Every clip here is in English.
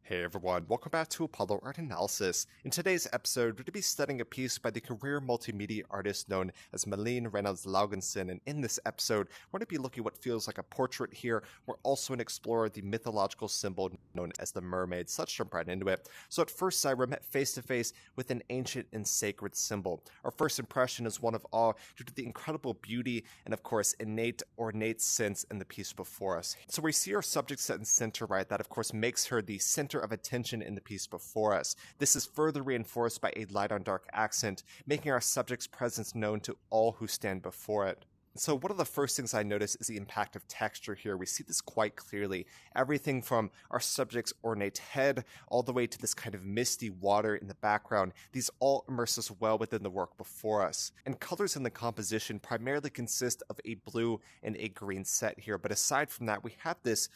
Hey everyone, welcome back to Apollo Art Analysis. In today's episode, we're going to be studying a piece by the career multimedia artist known as Malene Reynolds Laugesen, and in this episode, we're going to be looking at what feels like a portrait here. We're also going to explore the mythological symbol known as the Mermaid, so let's jump right into it. So at first sight, we're met face to face with an ancient and sacred symbol. Our first impression is one of awe due to the incredible beauty and of course innate, ornate sense in the piece before us. So we see our subject set in center right, that of course makes her the center of attention in the piece before us. This is further reinforced by a light on dark accent, making our subject's presence known to all who stand before it. So one of the first things I notice is the impact of texture here. We see this quite clearly. Everything from our subject's ornate head all the way to this kind of misty water in the background. These all immerse us well within the work before us. And colors in the composition primarily consist of a blue and a green set here. But aside from that, we have this,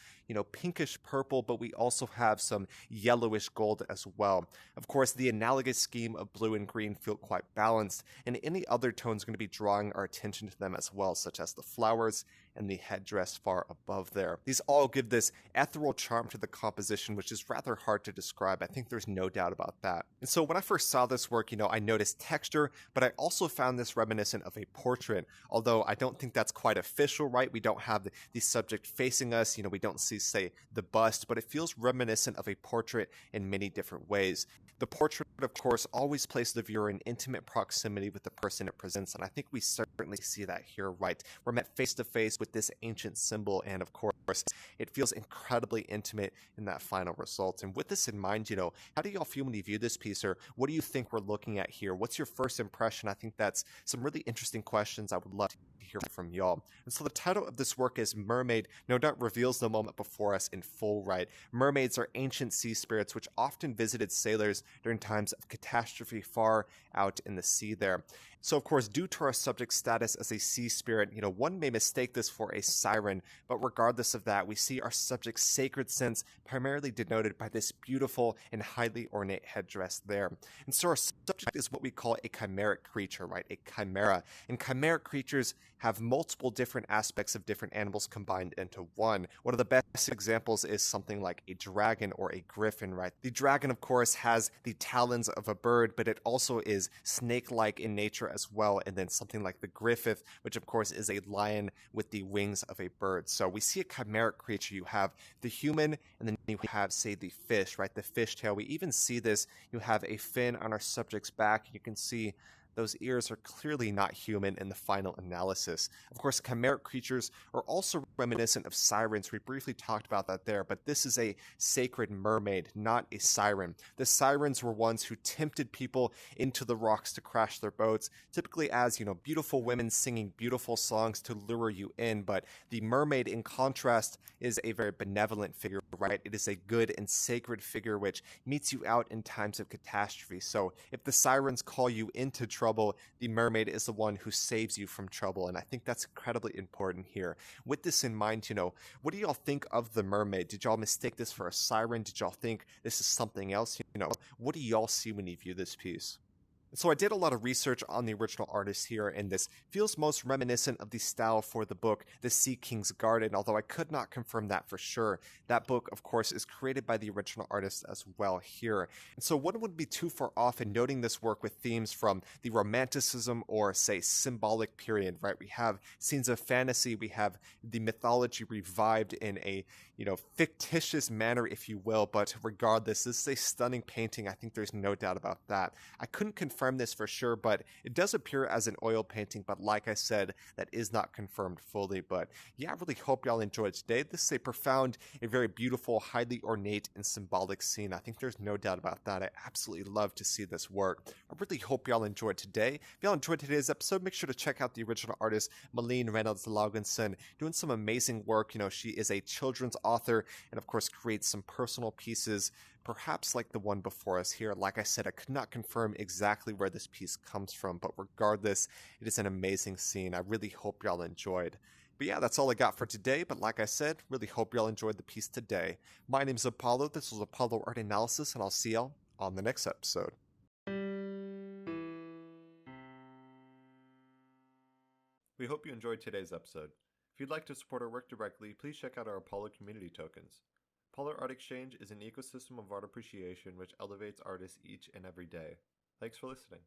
pinkish purple, but we also have some yellowish gold as well. Of course, the analogous scheme of blue and green feel quite balanced, and any other tones are going to be drawing our attention to them as well, such as the flowers and the headdress far above there. These all give this ethereal charm to the composition, which is rather hard to describe. I think there's no doubt about that. And so when I first saw this work, I noticed texture, but I also found this reminiscent of a portrait, although I don't think that's quite official, right? We don't have the subject facing us, we don't see, say, the bust, but it feels reminiscent of a portrait in many different ways. The portrait, of course, always places the viewer in intimate proximity with the person it presents, and I think we certainly see that here, right? We're met face to face with this ancient symbol, and of course, it feels incredibly intimate in that final result. And with this in mind, how do y'all feel when you view this piece, or what do you think we're looking at here? What's your first impression? I think that's some really interesting questions I would love to hear from y'all. And so the title of this work is Mermaid, no doubt reveals the moment before us in full, right? Mermaids are ancient sea spirits which often visited sailors during times of catastrophe far out in the sea there. So of course, due to our subject status as a sea spirit, one may mistake this for a siren, but regardless of that, we see our subject's sacred sense primarily denoted by this beautiful and highly ornate headdress there. And so our subject is what we call a chimeric creature, right? A chimera. And chimeric creatures have multiple different aspects of different animals combined into one. One of the best examples is something like a dragon or a griffin, right? The dragon, of course, has the talons of a bird, but it also is snake-like in nature as well. And then something like the griffin, which of course is a lion with the wings of a bird. So we see a chimeric creature. You have the human, and then you have, say, the fish, right? The fish tail. We even see this. You have a fin on our subject's back. You can see those ears are clearly not human in the final analysis. Of course, chimeric creatures are also reminiscent of sirens. We briefly talked about that there, but this is a sacred mermaid, not a siren. The sirens were ones who tempted people into the rocks to crash their boats, typically as, beautiful women singing beautiful songs to lure you in, but the mermaid, in contrast, is a very benevolent figure, right? It is a good and sacred figure which meets you out in times of catastrophe. So if the sirens call you into trouble, the mermaid is the one who saves you from trouble, and I think that's incredibly important here. With this in mind, what do y'all think of the mermaid? Did y'all mistake this for a siren? Did y'all think this is something else? What do y'all see when you view this piece? So I did a lot of research on the original artist here, and this feels most reminiscent of the style for the book The Sea King's Garden, although I could not confirm that for sure. That book, of course, is created by the original artist as well here. And so one wouldn't be too far off in noting this work with themes from the Romanticism or, say, symbolic period, right? We have scenes of fantasy, we have the mythology revived in a, fictitious manner, if you will, but regardless, this is a stunning painting. I think there's no doubt about that. I couldn't confirm this for sure, but it does appear as an oil painting, but like I said, that is not confirmed fully. But yeah, I really hope y'all enjoyed today. This is a profound, a very beautiful, highly ornate and symbolic scene. I think there's no doubt about that. I absolutely love to see this work. I really hope y'all enjoyed today. If y'all enjoyed today's episode, make sure to check out the original artist, Malene Reynolds Laugesen, doing some amazing work. She is a children's author and of course creates some personal pieces, perhaps like the one before us here. Like I said, I could not confirm exactly where this piece comes from, but regardless, it is an amazing scene. I really hope y'all enjoyed. But yeah, that's all I got for today, but like I said, really hope y'all enjoyed the piece today. My name's Apollo, this was Apollo Art Analysis, and I'll see y'all on the next episode. We hope you enjoyed today's episode. If you'd like to support our work directly, please check out our Apollo community tokens. Polar Art Exchange is an ecosystem of art appreciation which elevates artists each and every day. Thanks for listening.